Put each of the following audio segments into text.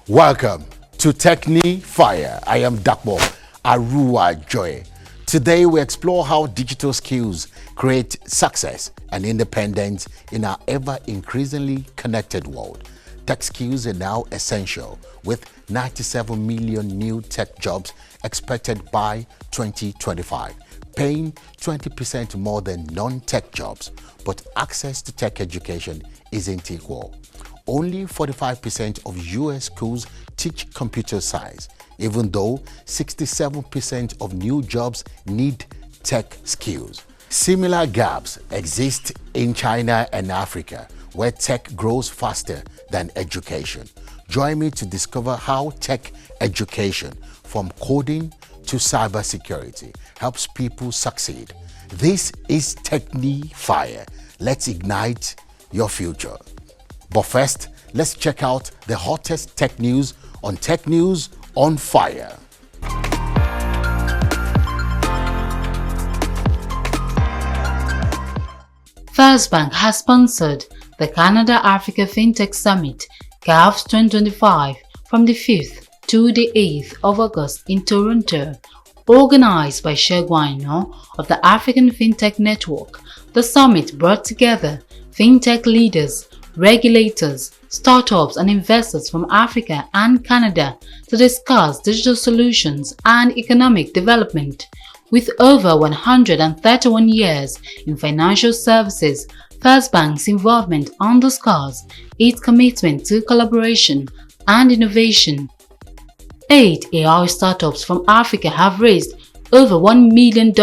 Welcome to TechniFire. I am Dapo Aruwajoye. Today we explore how digital skills create success and independence in our ever-increasingly connected world. Tech skills are now essential, with 97 million new tech jobs expected by 2025, paying 20% more than non-tech jobs. But access to tech education isn't equal. Only 45% of US schools teach computer science, even though 67% of new jobs need tech skills. Similar gaps exist in China and Africa, where tech grows faster than education. Join me to discover how tech education, from coding to cybersecurity, helps people succeed. This is TechniFire. Let's ignite your future. But first, let's check out the hottest tech news on Tech News on Fire. First Bank has sponsored the Canada-Africa FinTech Summit CAFS 2025 from the 5th to the 8th of August in Toronto. Organized by Shegwino of the African FinTech Network, the summit brought together FinTech leaders, regulators, startups and investors from Africa and Canada to discuss digital solutions and economic development. With over 131 years in financial services, First Bank's involvement underscores its commitment to collaboration and innovation. 8 AI startups from Africa have raised over $1 million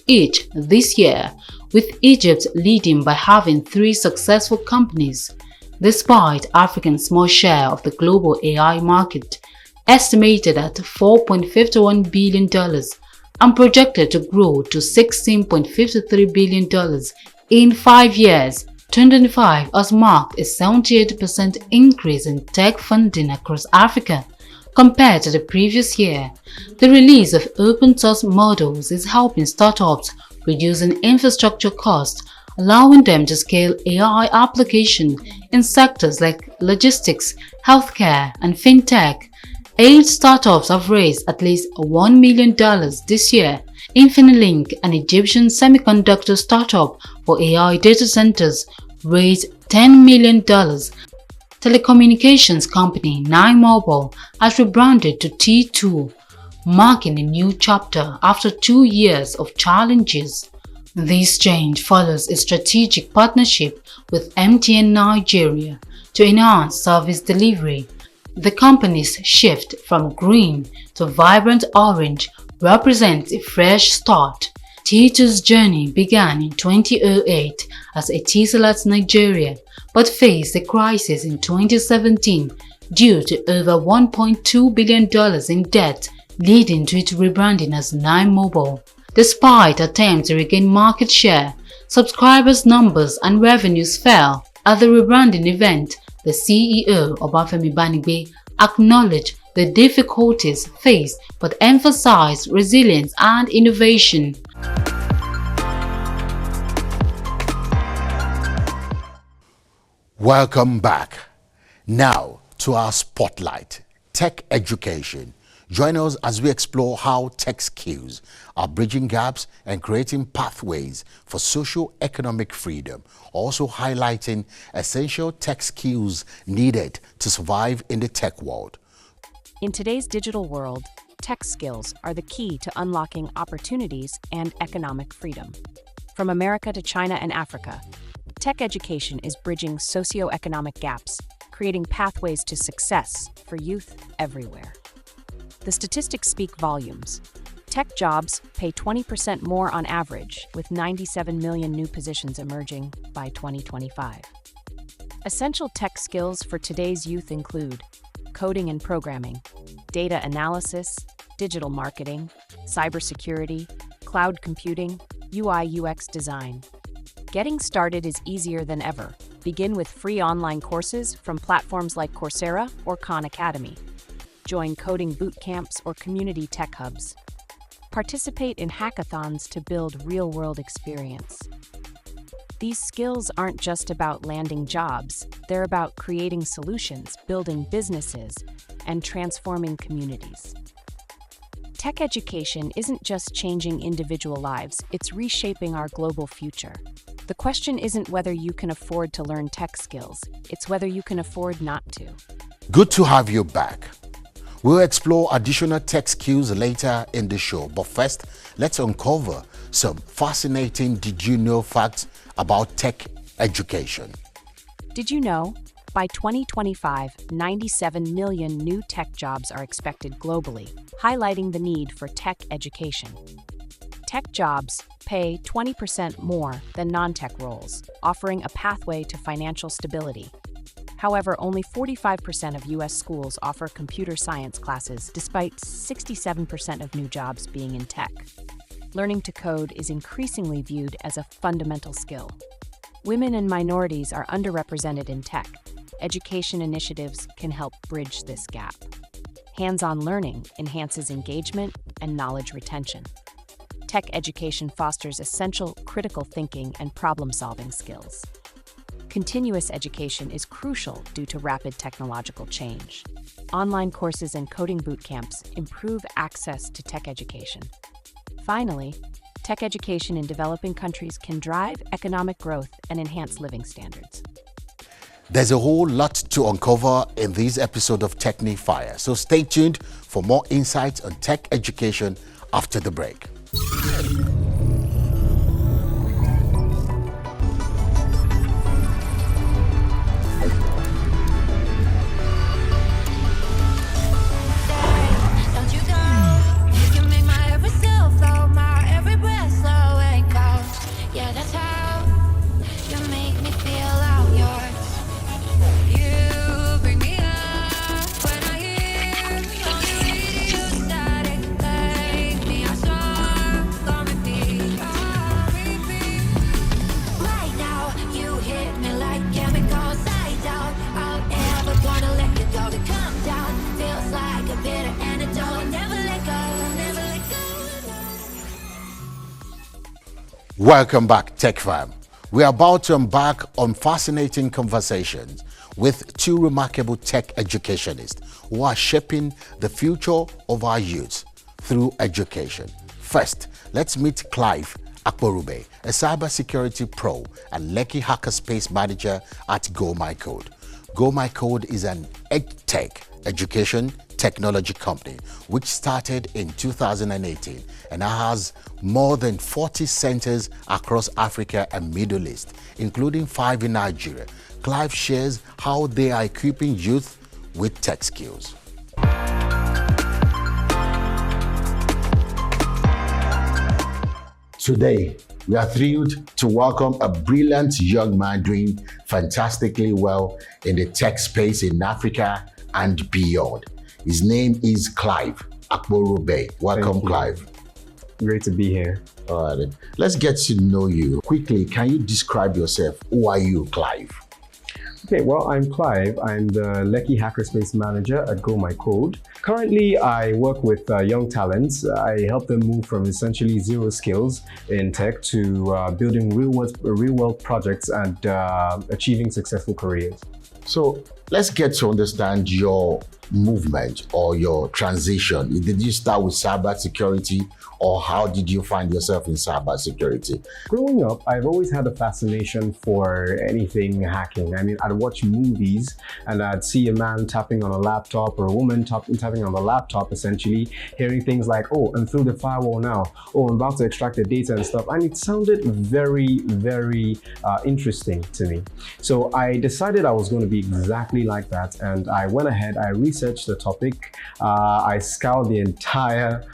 each this year, with Egypt leading by having 3 successful companies. Despite Africa's small share of the global AI market, estimated at $4.51 billion and projected to grow to $16.53 billion in 5 years, 2025 has marked a 78% increase in tech funding across Africa compared to the previous year. The release of open-source models is helping startups reducing infrastructure costs, allowing them to scale AI applications in sectors like logistics, healthcare, and fintech. 8 startups have raised at least $1 million this year. Infinilink, an Egyptian semiconductor startup for AI data centers, raised $10 million. Telecommunications company 9Mobile has rebranded to T2, marking a new chapter after 2 years of challenges. This change follows a strategic partnership with MTN Nigeria to enhance service delivery. The company's shift from green to vibrant orange represents a fresh start. T2's journey began in 2008 as Etisalat Nigeria, but faced a crisis in 2017 due to over $1.2 billion in debt, leading to its rebranding as 9Mobile. Despite attempts to regain market share, subscribers' numbers and revenues fell. At the rebranding event, the CEO, Obafemi Banigbe, acknowledged the difficulties faced but emphasized resilience and innovation. Welcome back. Now to our spotlight, tech education. Join us as we explore how tech skills are bridging gaps and creating pathways for socio-economic freedom, also highlighting essential tech skills needed to survive in the tech world. In today's digital world, tech skills are the key to unlocking opportunities and economic freedom. From America to China and Africa, tech education is bridging socio-economic gaps, creating pathways to success for youth everywhere. The statistics speak volumes. Tech jobs pay 20% more on average, with 97 million new positions emerging by 2025. Essential tech skills for today's youth include coding and programming, data analysis, digital marketing, cybersecurity, cloud computing, UI/UX design. Getting started is easier than ever. Begin with free online courses from platforms like Coursera or Khan Academy. Join coding boot camps or community tech hubs. Participate in hackathons to build real-world experience. These skills aren't just about landing jobs, they're about creating solutions, building businesses, and transforming communities. Tech education isn't just changing individual lives, it's reshaping our global future. The question isn't whether you can afford to learn tech skills, it's whether you can afford not to. Good to have you back. We'll explore additional tech skills later in the show, but first, let's uncover some fascinating did you know facts about tech education. Did you know? By 2025, 97 million new tech jobs are expected globally, highlighting the need for tech education. Tech jobs pay 20% more than non-tech roles, offering a pathway to financial stability. However, only 45% of U.S. schools offer computer science classes, despite 67% of new jobs being in tech. Learning to code is increasingly viewed as a fundamental skill. Women and minorities are underrepresented in tech. Education initiatives can help bridge this gap. Hands-on learning enhances engagement and knowledge retention. Tech education fosters essential critical thinking and problem-solving skills. Continuous education is crucial due to rapid technological change. Online courses and coding boot camps improve access to tech education. Finally, tech education in developing countries can drive economic growth and enhance living standards. There's a whole lot to uncover in this episode of TechniFire, so stay tuned for more insights on tech education after the break. Welcome back, TechFam. We are about to embark on fascinating conversations with two remarkable tech educationists who are shaping the future of our youth through education. First, let's meet Clive Aruwajoye, a cybersecurity pro and Lekki hackerspace manager at GoMyCode. GoMyCode is an edtech education technology company which started in 2018 and now has more than 40 centers across Africa and Middle East, including 5 in Nigeria. Clive shares how they are equipping youth with tech skills. Today, we are thrilled to welcome a brilliant young man doing fantastically well in the tech space in Africa and beyond. His name is Clive Aruwajoye. Welcome, Clive. Great to be here. All right, let's get to know you. Quickly, can you describe yourself? Who are you, Clive? Okay, well, I'm Clive. I'm the Lekki hackerspace manager at GoMyCode. Currently, I work with young talents. I help them move from essentially zero skills in tech to building real-world projects and achieving successful careers. So let's get to understand your movement or your transition. Did you start with cybersecurity, or how did you find yourself in cybersecurity? Growing up, I've always had a fascination for anything hacking. I mean, I'd watch movies and I'd see a man tapping on a laptop or a woman tapping on the laptop, essentially hearing things like, oh, I'm through the firewall now. Oh, I'm about to extract the data and stuff. And it sounded very, very interesting to me. So I decided I was going to be exactly like that. And I went ahead, I researched the topic. I scoured the entire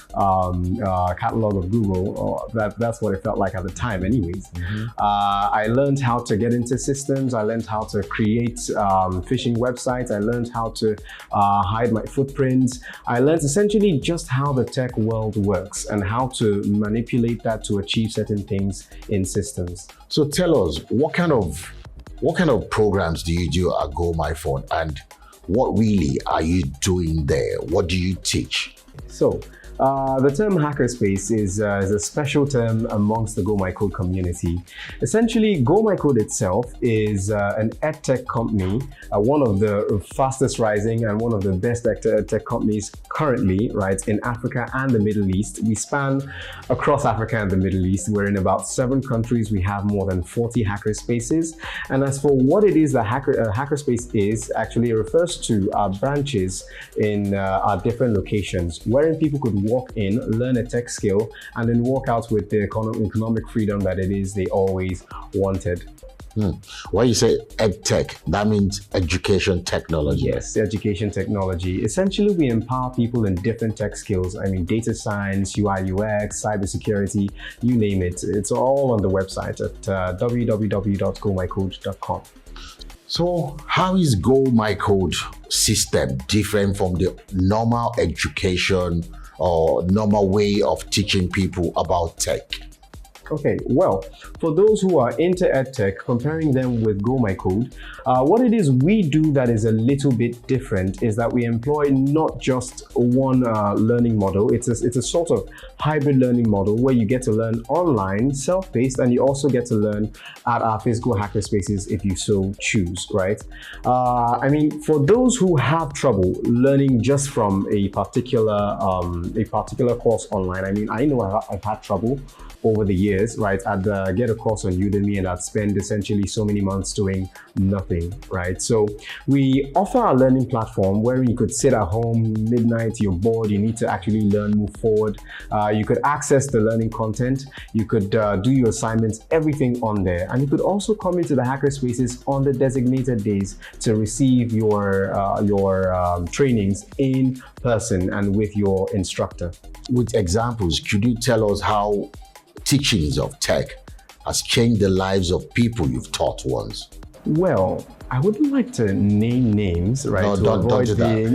catalog of Google. That's what it felt like at the time anyways. I learned how to get into systems. I learned how to create phishing websites. I learned how to hide my footprints. I learned essentially just how the tech world works and how to manipulate that to achieve certain things in systems. So tell us, what kind of programs do you do at GoMyPhone, and what really are you doing there? What do you teach? So The term hackerspace is a special term amongst the Go My Code community. Essentially, Go My Code itself is an edtech company, one of the fastest rising and one of the best edtech companies currently, right, in Africa and the Middle East. We span across Africa and the Middle East. We're in about 7 countries. We have more than 40 hackerspaces. And as for what it is that hackerspace is, actually it refers to our branches in our different locations, wherein people could walk in, learn a tech skill, and then walk out with the economic freedom that it is they always wanted. When you say edtech, that means education technology. Yes, education technology. Essentially, we empower people in different tech skills. I mean, data science, UI, UX, cybersecurity, you name it. It's all on the website at www.gomycode.com. So how is Go My Code system different from the normal education or normal way of teaching people about tech? Okay, well, for those who are into EdTech, comparing them with Go My Code, what it is we do that is a little bit different is that we employ not just one learning model. It's a sort of hybrid learning model where you get to learn online, self-paced, and you also get to learn at our physical hackerspaces if you so choose, right? I mean, for those who have trouble learning just from a particular course online, I mean, I know I've had trouble over the years, right? I'd get a course on Udemy and I'd spend essentially so many months doing nothing, right? So we offer a learning platform where you could sit at home, midnight, you're bored, you need to actually learn, move forward. You could access the learning content, you could do your assignments, everything on there. And you could also come into the hackerspaces on the designated days to receive your trainings in person and with your instructor. With examples, could you tell us how teachings of tech has changed the lives of people you've taught once? Well, I wouldn't like to name names, right? No, to don't avoid do that. being,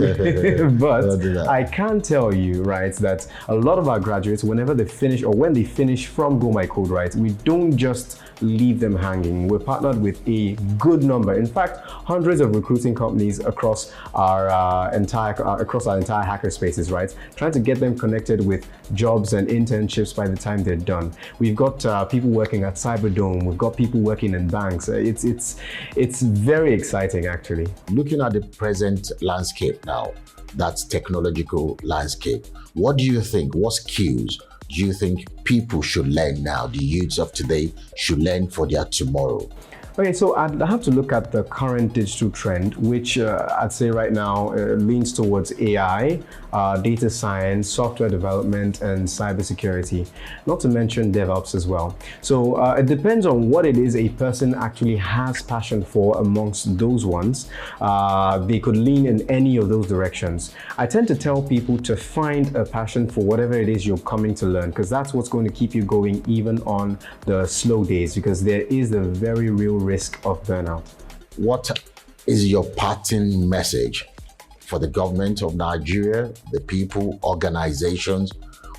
but Don't do that. I can tell you, right, that a lot of our graduates, whenever they finish or when they finish from Go My Code, right, we don't just leave them hanging. We're partnered with a good number, in fact, hundreds of recruiting companies across our entire hackerspaces, right, trying to get them connected with jobs and internships by the time they're done. We've got people working at Cyberdome. We've got people working in banks. It's very exciting, actually. Looking at the present landscape now, that's technological landscape, what do you think, what skills do you think people should learn now, the youths of today should learn for their tomorrow? Okay, so I'd have to look at the current digital trend, which I'd say right now leans towards AI, data science, software development, and cybersecurity, not to mention DevOps as well. So it depends on what it is a person actually has passion for amongst those ones. They could lean in any of those directions. I tend to tell people to find a passion for whatever it is you're coming to learn, because that's what's going to keep you going even on the slow days, because there is the very real risk of burnout. What is your parting message for the government of Nigeria, the people, organizations?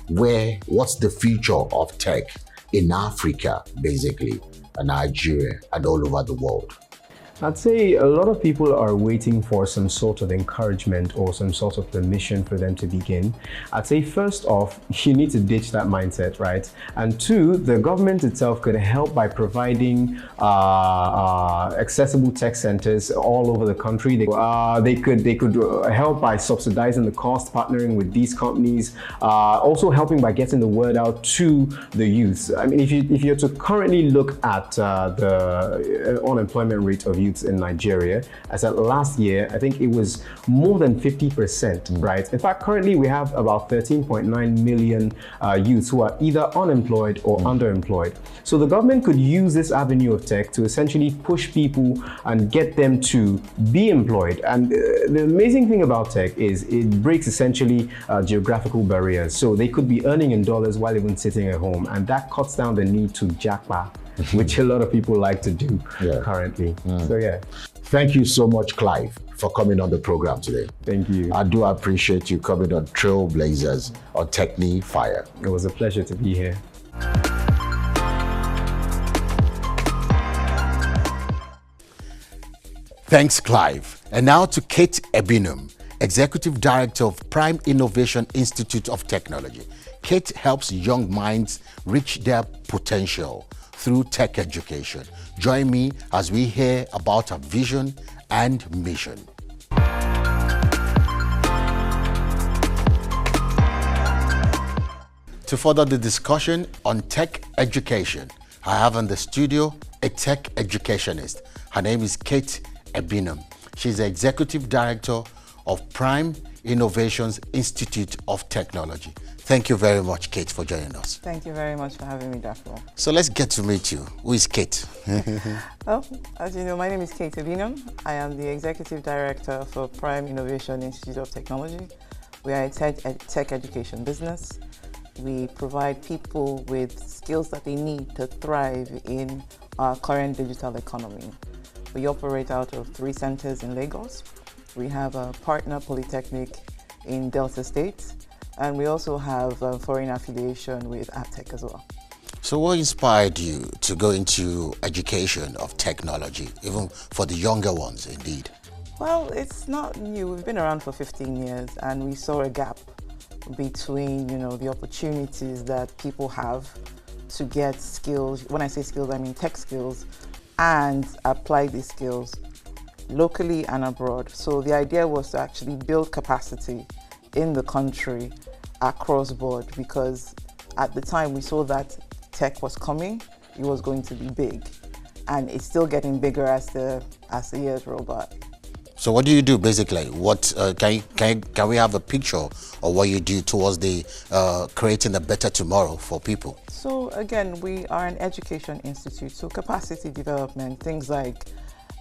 What's the future of tech in Africa, basically, and Nigeria and all over the world? I'd say a lot of people are waiting for some sort of encouragement or some sort of permission for them to begin. I'd say first off, you need to ditch that mindset, right? And two, the government itself could help by providing accessible tech centers all over the country. They could help by subsidizing the cost, partnering with these companies, also helping by getting the word out to the youths. I mean, if you're to currently look at the unemployment rate of youths in Nigeria, as at last year, I think it was more than 50%, right? In fact, currently we have about 13.9 million youths who are either unemployed or underemployed. So the government could use this avenue of tech to essentially push people and get them to be employed. And the amazing thing about tech is it breaks essentially geographical barriers. So they could be earning in dollars while even sitting at home, and that cuts down the need to jackpot, which a lot of people like to do currently. So yeah. Thank you so much, Clive, for coming on the program today. Thank you. I do appreciate you coming on Trailblazers on TechniFire. It was a pleasure to be here. Thanks, Clive. And now to Kate Ebinum, Executive Director of Prime Innovation Institute of Technology. Kate helps young minds reach their potential through tech education. Join me as we hear about her vision and mission. To further the discussion on tech education, I have in the studio a tech educationist. Her name is Kate Ebinam. She's the Executive Director of Prime Innovations Institute of Technology. Thank you very much, Kate, for joining us. Thank you very much for having me, Dapo. So let's get to meet you. Who is Kate? Well, as you know, my name is Kate Ebinam. I am the Executive Director for Prime Innovation Institute of Technology. We are a tech education business. We provide people with skills that they need to thrive in our current digital economy. We operate out of 3 centers in Lagos. We have a partner polytechnic in Delta State, and we also have a foreign affiliation with AppTech as well. So what inspired you to go into education of technology, even for the younger ones indeed? Well, it's not new. We've been around for 15 years, and we saw a gap between, the opportunities that people have to get skills. When I say skills, I mean tech skills, and apply these skills locally and abroad. So the idea was to actually build capacity in the country across board, because at the time we saw that tech was coming, it was going to be big, and it's still getting bigger as the years roll by. So what do you do basically? What can we have a picture of what you do towards the creating a better tomorrow for people? So again, we are an education institute, so capacity development, things like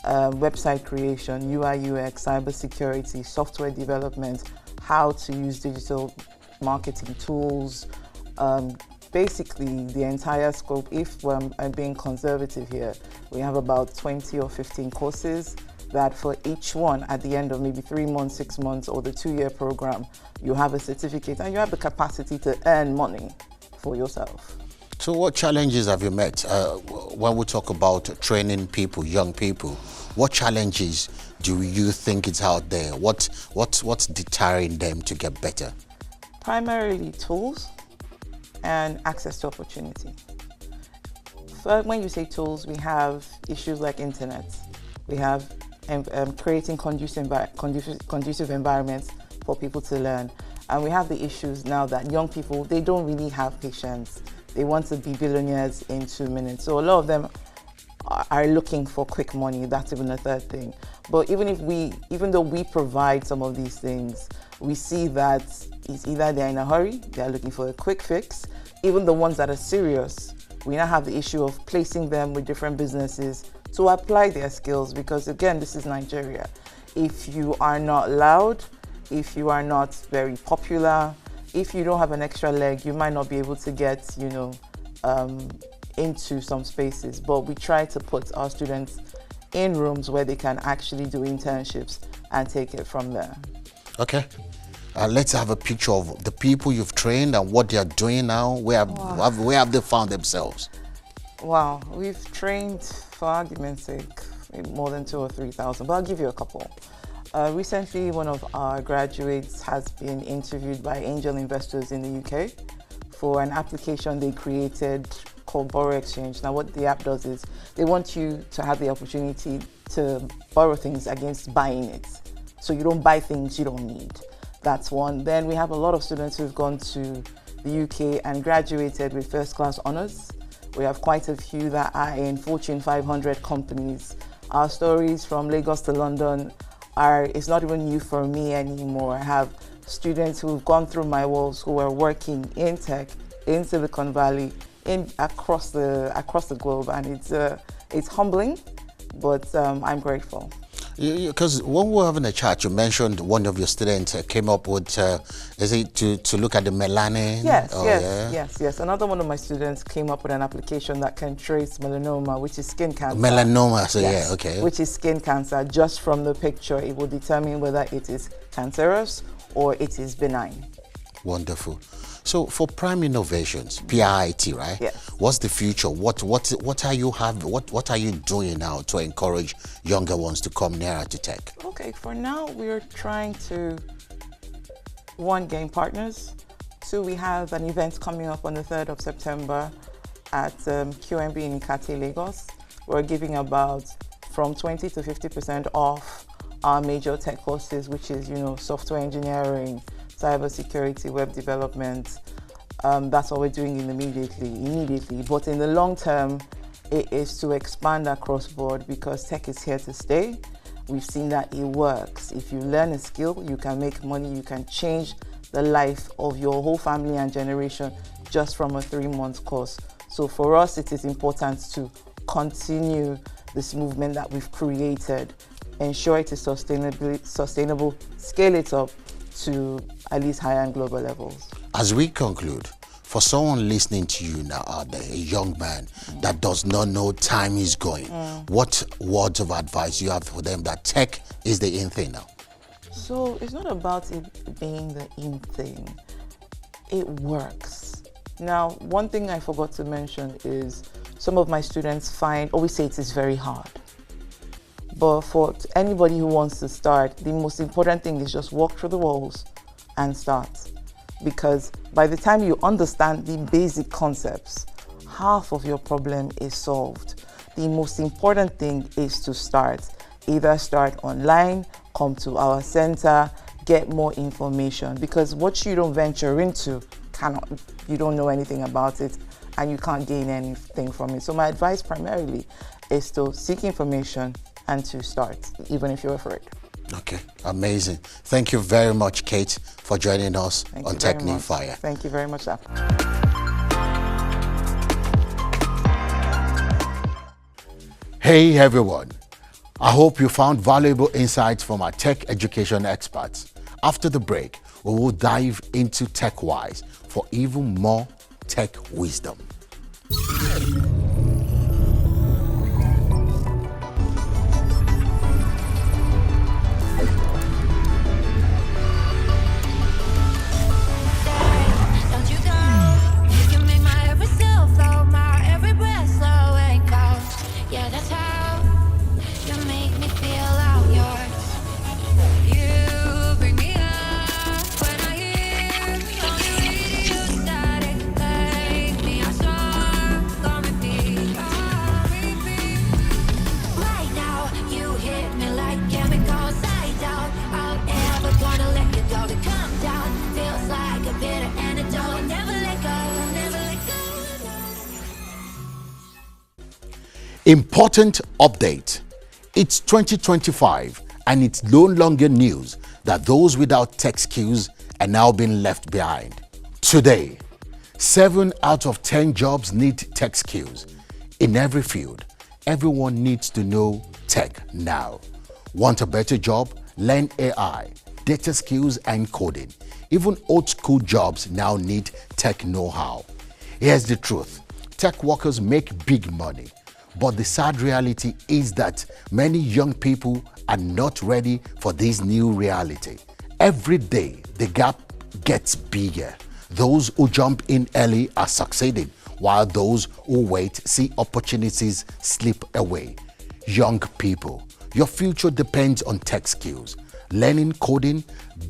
website creation, UI, UX, cybersecurity, software development, how to use digital marketing tools, basically the entire scope. If I'm being conservative here, we have about 20 or 15 courses that for each one, at the end of maybe 3 months, 6 months, or the 2-year program, you have a certificate and you have the capacity to earn money for yourself. So what challenges have you met when we talk about training people, young people? What challenges do you think is out there? What's deterring them to get better? Primarily tools and access to opportunity. When you say tools, we have issues like internet. We have creating conducive environments for people to learn. And we have the issues now that young people, they don't really have patience. They want to be billionaires in 2 minutes. So a lot of them are looking for quick money. That's even a third thing. But even though we provide some of these things, we see that it's either they're in a hurry, they're looking for a quick fix. Even the ones that are serious, we now have the issue of placing them with different businesses to apply their skills, because again, this is Nigeria. If you are not loud, if you are not very popular, if you don't have an extra leg, you might not be able to get, into some spaces. But we try to put our students in rooms where they can actually do internships and take it from there. Okay. Let's have a picture of the people you've trained and what they are doing now. Where have they found themselves? Wow, we've trained, for argument's sake, more than 2,000 or 3,000, but I'll give you a couple. Recently, one of our graduates has been interviewed by angel investors in the UK for an application they created called Borrow Exchange. Now, what the app does is they want you to have the opportunity to borrow things against buying it. So you don't buy things you don't need. That's one. Then we have a lot of students who've gone to the UK and graduated with first-class honours. We have quite a few that are in Fortune 500 companies. Our stories from Lagos to London it's not even new for me anymore. I have students who've gone through my walls who are working in tech, in Silicon Valley, across the globe, and it's humbling, but I'm grateful. Because when we were having a chat, you mentioned one of your students came up with, is it to look at the melanin? Yes. Another one of my students came up with an application that can trace melanoma, which is skin cancer. Melanoma, so yes, yeah, okay. Which is skin cancer. Just from the picture, it will determine whether it is cancerous or it is benign. Wonderful. So for Prime Innovations, PIT, right? Yes. What's the future? What are you doing now to encourage younger ones to come nearer to tech? Okay, for now we're trying to, one, gain partners. Two, we have an event coming up on the 3rd of September at QMB in Ikate, Lagos. We're giving about from 20 to 50% off our major tech courses, which is, software engineering, cybersecurity, web development. That's what we're doing immediately. But in the long term, it is to expand across board because tech is here to stay. We've seen that it works. If you learn a skill, you can make money, you can change the life of your whole family and generation just from a 3-month course. So for us, it is important to continue this movement that we've created, ensure it is sustainable, scale it up to at least higher and global levels. As we conclude, for someone listening to you now out there, a young man that does not know time is going, what words of advice you have for them that tech is the in thing now? So it's not about it being the in thing. It works. Now, one thing I forgot to mention is some of my students always say it is very hard. But for anybody who wants to start, the most important thing is just walk through the walls and start. Because by the time you understand the basic concepts, half of your problem is solved. The most important thing is to start. Either start online, come to our center, get more information. Because what you don't venture into, you don't know anything about it and you can't gain anything from it. So my advice primarily is to seek information and to start, even if you're afraid. Okay, amazing. Thank you very much, Kate, for joining us on TechniFire. Thank you very much, Dapo. Hey everyone, I hope you found valuable insights from our tech education experts. After the break, we will dive into TechWise for even more tech wisdom. Important update. It's 2025 and it's no longer news that those without tech skills are now being left behind. Today, 7 out of 10 jobs need tech skills. In every field, everyone needs to know tech now. Want a better job? Learn AI, data skills and coding. Even old school jobs now need tech know-how. Here's the truth. Tech workers make big money. But the sad reality is that many young people are not ready for this new reality. Every day, the gap gets bigger. Those who jump in early are succeeding, while those who wait see opportunities slip away. Young people, your future depends on tech skills. Learning coding,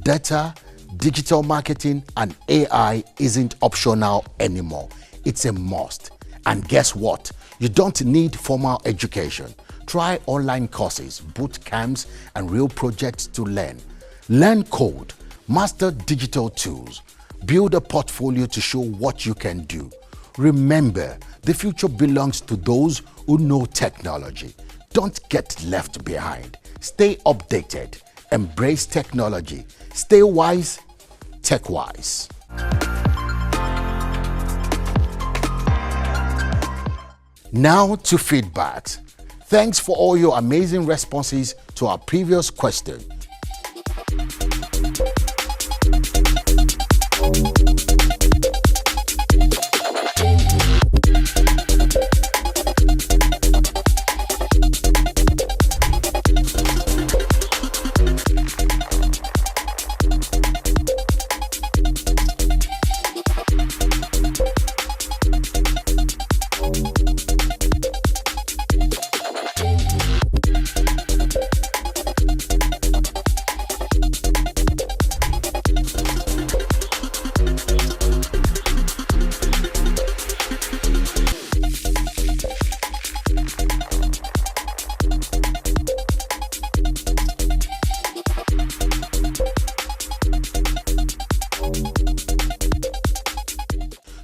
data, digital marketing, and AI isn't optional anymore. It's a must. And guess what? You don't need formal education. Try online courses, boot camps, and real projects to learn. Learn code, master digital tools, build a portfolio to show what you can do. Remember, the future belongs to those who know technology. Don't get left behind. Stay updated. Embrace technology. Stay wise, tech wise. Now to feedbacks. Thanks for all your amazing responses to our previous question.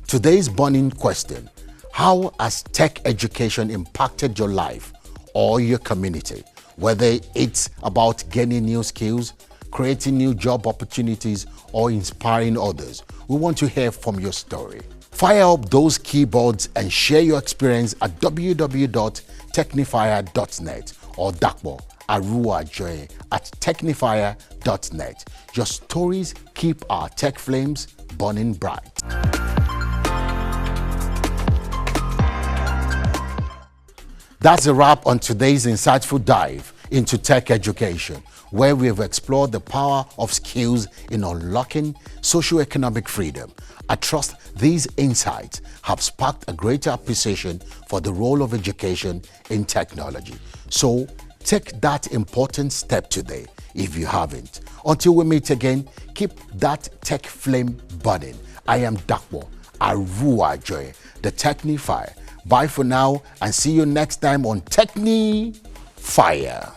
Today's burning question: how has tech education impacted your life or your community? Whether it's about gaining new skills, creating new job opportunities, or inspiring others, we want to hear from your story. Fire up those keyboards and share your experience at www.technifire.net or Dapo Aruwajoye at technifire.net. Your stories keep our tech flames burning bright. That's a wrap on today's insightful dive into tech education, where we have explored the power of skills in unlocking socio-economic freedom. I trust these insights have sparked a greater appreciation for the role of education in technology. So take that important step today if you haven't. Until we meet again, keep that tech flame burning. I am Dapo Aruwajoye, the TechniFire. Bye for now and see you next time on TechniFire.